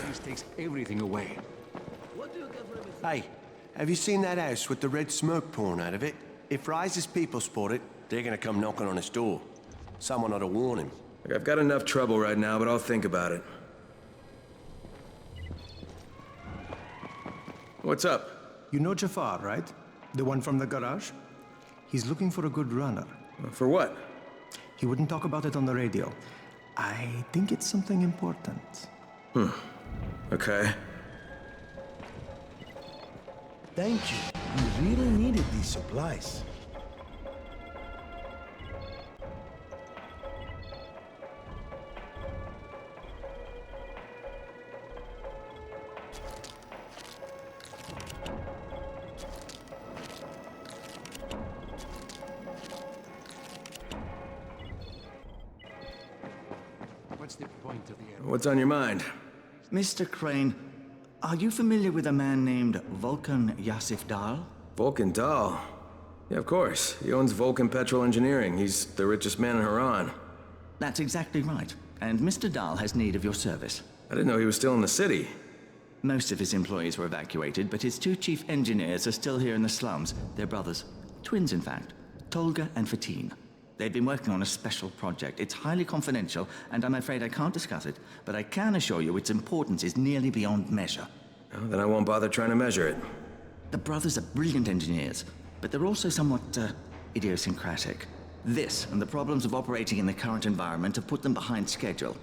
This takes everything away. Hey, have you seen that house with the red smoke pouring out of it? If Rise's people spot it, they're gonna come knocking on his door. Someone ought to warn him. Look, I've got enough trouble right now, but I'll think about it. What's up? You know Jafar, right? The one from the garage? He's looking for a good runner. For what? He wouldn't talk about it on the radio. I think it's something important. Okay. Thank you. We really needed these supplies. What's the point of the air? What's on your mind? Mr. Crane, are you familiar with a man named Vulcan Yasif Dahl? Vulcan Dahl? Yeah, of course. He owns Vulcan Petrol Engineering. He's the richest man in Haran. That's exactly right. And Mr. Dahl has need of your service. I didn't know he was still in the city. Most of his employees were evacuated, but his 2 chief engineers are still here in the slums. They're brothers. Twins, in fact. Tolga and Fatin. They've been working on a special project. It's highly confidential, and I'm afraid I can't discuss it, but I can assure you its importance is nearly beyond measure. Oh, then I won't bother trying to measure it. The brothers are brilliant engineers, but they're also somewhat, idiosyncratic. This and the problems of operating in the current environment have put them behind schedule.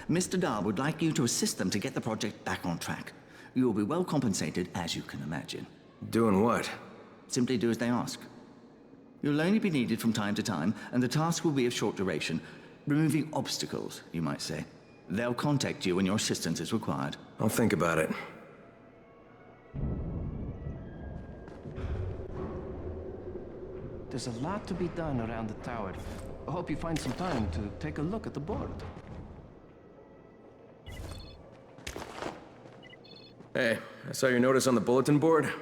Mr. Dahl would like you to assist them to get the project back on track. You will be well compensated, as you can imagine. Doing what? Simply do as they ask. You'll only be needed from time to time, and the task will be of short duration. Removing obstacles, you might say. They'll contact you when your assistance is required. I'll think about it. There's a lot to be done around the tower. I hope you find some time to take a look at the board. Hey, I saw your notice on the bulletin board.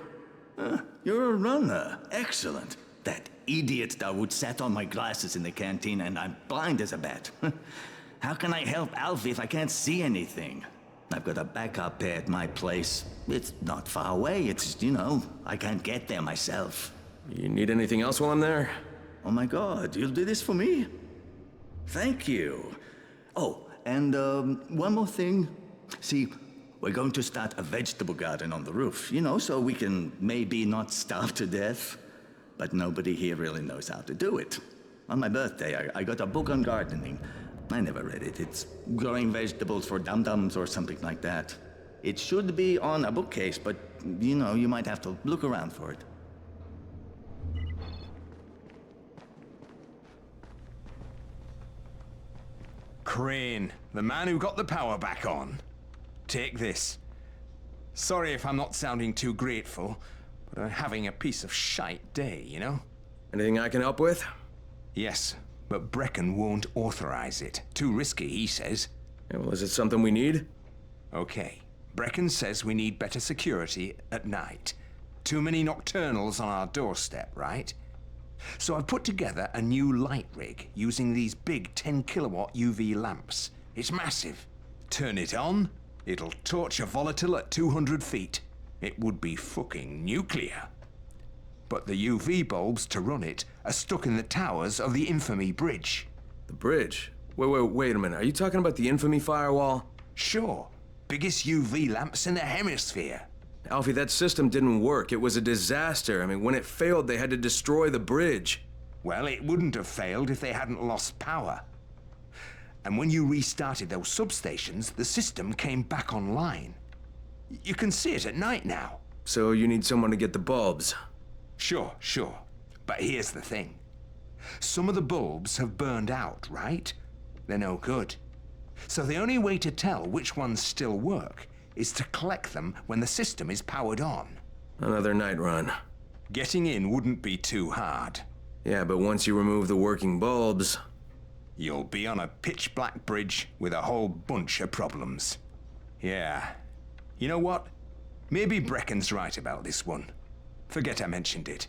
You're a runner. Excellent. That idiot Dawood sat on my glasses in the canteen, and I'm blind as a bat. How can I help Alfie if I can't see anything? I've got a backup pair at my place. It's not far away. It's, I can't get there myself. You need anything else while I'm there? Oh my God, you'll do this for me? Thank you. Oh, and one more thing. See, we're going to start a vegetable garden on the roof, so we can maybe not starve to death. But nobody here really knows how to do it. On my birthday, I got a book on gardening. I never read it. It's growing vegetables for dum-dums or something like that. It should be on a bookcase, but, you might have to look around for it. Crane, the man who got the power back on. Take this. Sorry if I'm not sounding too grateful, but I'm having a piece of shite day, Anything I can help with? Yes, but Brecken won't authorize it. Too risky, he says. Yeah, well, is it something we need? Okay. Brecken says we need better security at night. Too many nocturnals on our doorstep, right? So I've put together a new light rig using these big 10-kilowatt UV lamps. It's massive. Turn it on, it'll torch a volatile at 200 feet. It would be fucking nuclear. But the UV bulbs to run it are stuck in the towers of the Infamy Bridge. The bridge? Wait a minute. Are you talking about the Infamy firewall? Sure. Biggest UV lamps in the hemisphere. Alfie, that system didn't work. It was a disaster. When it failed, they had to destroy the bridge. Well, it wouldn't have failed if they hadn't lost power. And when you restarted those substations, the system came back online. You can see it at night now. So you need someone to get the bulbs? Sure. But here's the thing. Some of the bulbs have burned out, right? they're no good. So the only way to tell which ones still work is to collect them when the system is powered on. Another night run. Getting in wouldn't be too hard. Yeah, but once you remove the working bulbs... You'll be on a pitch-black bridge with a whole bunch of problems. Yeah. You know what? Maybe Brecken's right about this one. Forget I mentioned it.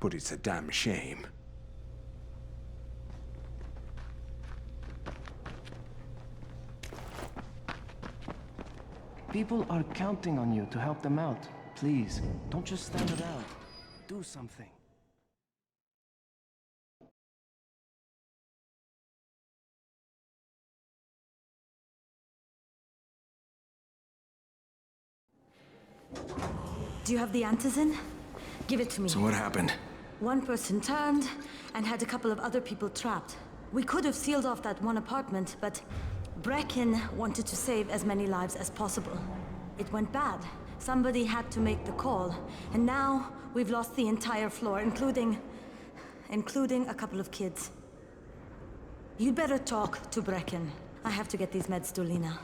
But it's a damn shame. People are counting on you to help them out. Please, don't just stand around. Do something. Do you have the antizin? Give it to me. So what happened? One person turned and had a couple of other people trapped. We could have sealed off that one apartment, but Brecken wanted to save as many lives as possible. It went bad. Somebody had to make the call, and now we've lost the entire floor, including a couple of kids. You'd better talk to Brecken. I have to get these meds to Lena.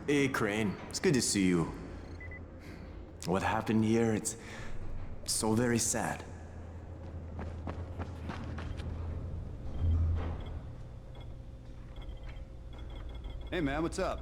Hey, Crane. It's good to see you. What happened here, it's so very sad. Hey, man, what's up?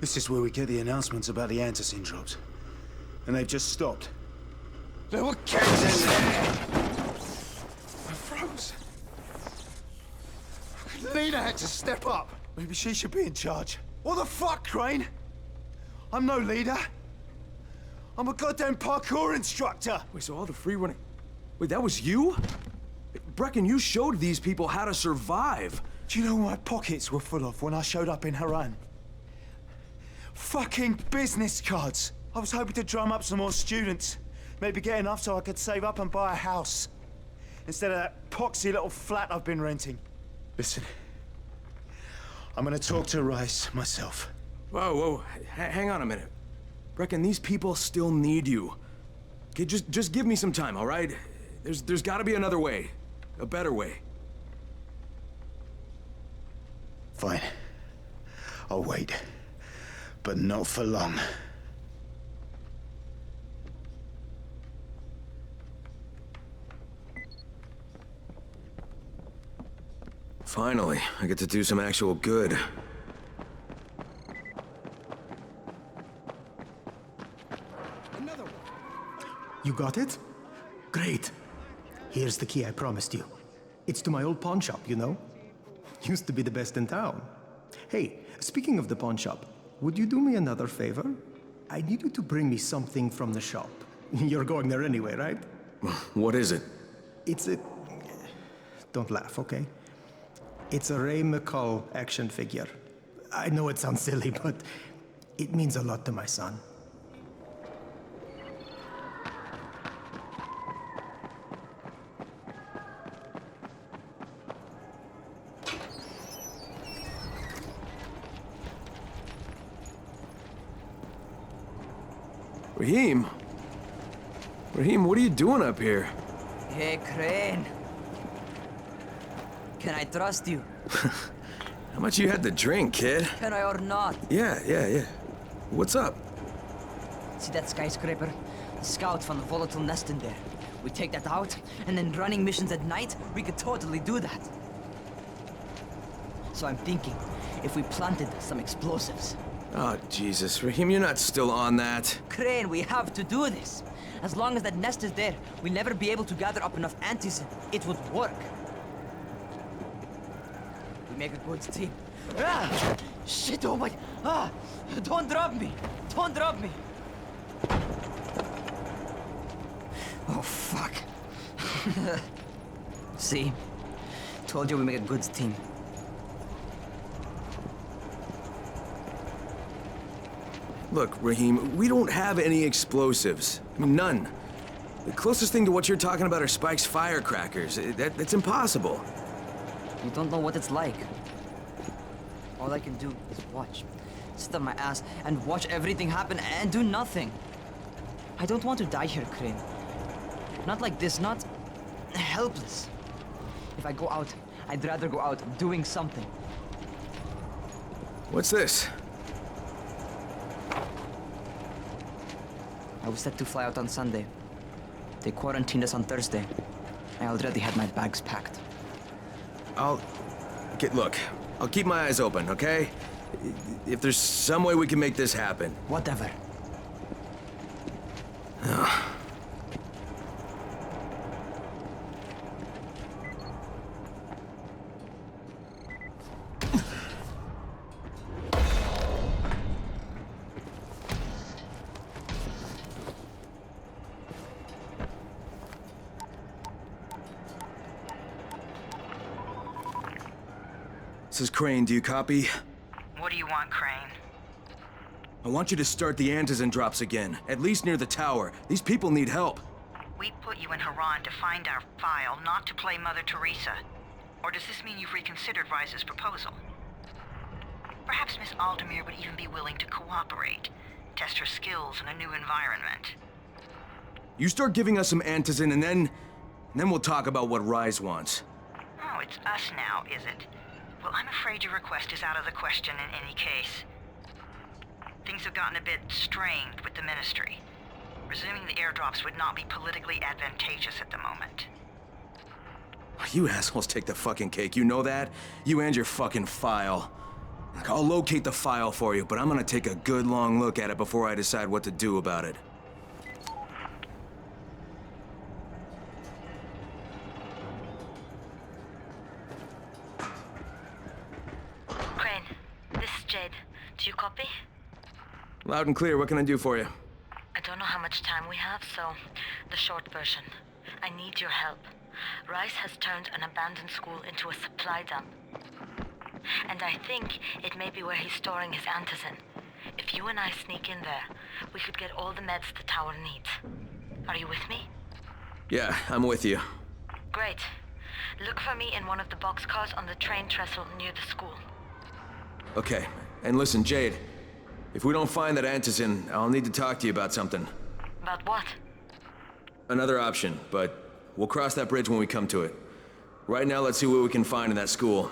This is where we get the announcements about the antizin drops. And they've just stopped. There were kids in there! I froze. Lena had to step up. Maybe she should be in charge. What the fuck, Crane? I'm no leader. I'm a goddamn parkour instructor. Wait, so all the free running... Wait, that was you? Brecken, you showed these people how to survive. Do you know what my pockets were full of when I showed up in Haran? Fucking business cards. I was hoping to drum up some more students. Maybe get enough so I could save up and buy a house. Instead of that poxy little flat I've been renting. Listen, I'm gonna talk to Rice myself. Whoa, hang on a minute. Brecken, these people still need you. Okay, just give me some time, all right? There's gotta be another way. A better way. Fine. I'll wait. But not for long. Finally, I get to do some actual good. Another one. You got it? Great. Here's the key I promised you. It's to my old pawn shop, you know? Used to be the best in town. Hey, speaking of the pawn shop, would you do me another favor? I need you to bring me something from the shop. You're going there anyway, right? What is it? It's a... Don't laugh, okay? It's a Ray McCall action figure. I know it sounds silly, but it means a lot to my son. Raheem, what are you doing up here? Hey, Crane. Can I trust you? How much you had to drink, kid? Can I or not? Yeah. What's up? See that skyscraper? The scout found a volatile nest in there. We take that out, and then running missions at night, we could totally do that. So I'm thinking, if we planted some explosives. Oh, Jesus. Raheem, you're not still on that. Crane, we have to do this. As long as that nest is there, we'll never be able to gather up enough antizin. It would work. We make a good team. Ah! Shit, oh my... Ah! Don't drop me! Don't drop me! Oh, fuck. See? Told you we make a good team. Look, Raheem, we don't have any explosives. I mean, none. The closest thing to what you're talking about are Spike's firecrackers. That's impossible. You don't know what it's like. All I can do is watch. Sit on my ass and watch everything happen and do nothing. I don't want to die here, Crane. Not like this, not helpless. If I go out, I'd rather go out doing something. What's this? I was set to fly out on Sunday. They quarantined us on Thursday. I already had my bags packed. Look, I'll keep my eyes open, okay? If there's some way we can make this happen. Whatever. This is Crane, do you copy? What do you want, Crane? I want you to start the antizen drops again, at least near the tower. These people need help. We put you in Haran to find our file, not to play Mother Teresa. Or does this mean you've reconsidered Rise's proposal? Perhaps Miss Aldemir would even be willing to cooperate, test her skills in a new environment. You start giving us some antizin and then we'll talk about what Rise wants. Oh, it's us now, is it? Well, I'm afraid your request is out of the question in any case. Things have gotten a bit strained with the Ministry. Resuming the airdrops would not be politically advantageous at the moment. You assholes take the fucking cake, you know that? You and your fucking file. I'll locate the file for you, but I'm gonna take a good long look at it before I decide what to do about it. Crane, this is Jade. Do you copy? Loud and clear, what can I do for you? I don't know how much time we have, so the short version. I need your help. Rice has turned an abandoned school into a supply dump. And I think it may be where he's storing his antizin. If you and I sneak in there, we could get all the meds the tower needs. Are you with me? Yeah, I'm with you. Great. Look for me in one of the boxcars on the train trestle near the school. Okay, and listen, Jade. If we don't find that antizin, I'll need to talk to you about something. About what? Another option, but we'll cross that bridge when we come to it. Right now, let's see what we can find in that school.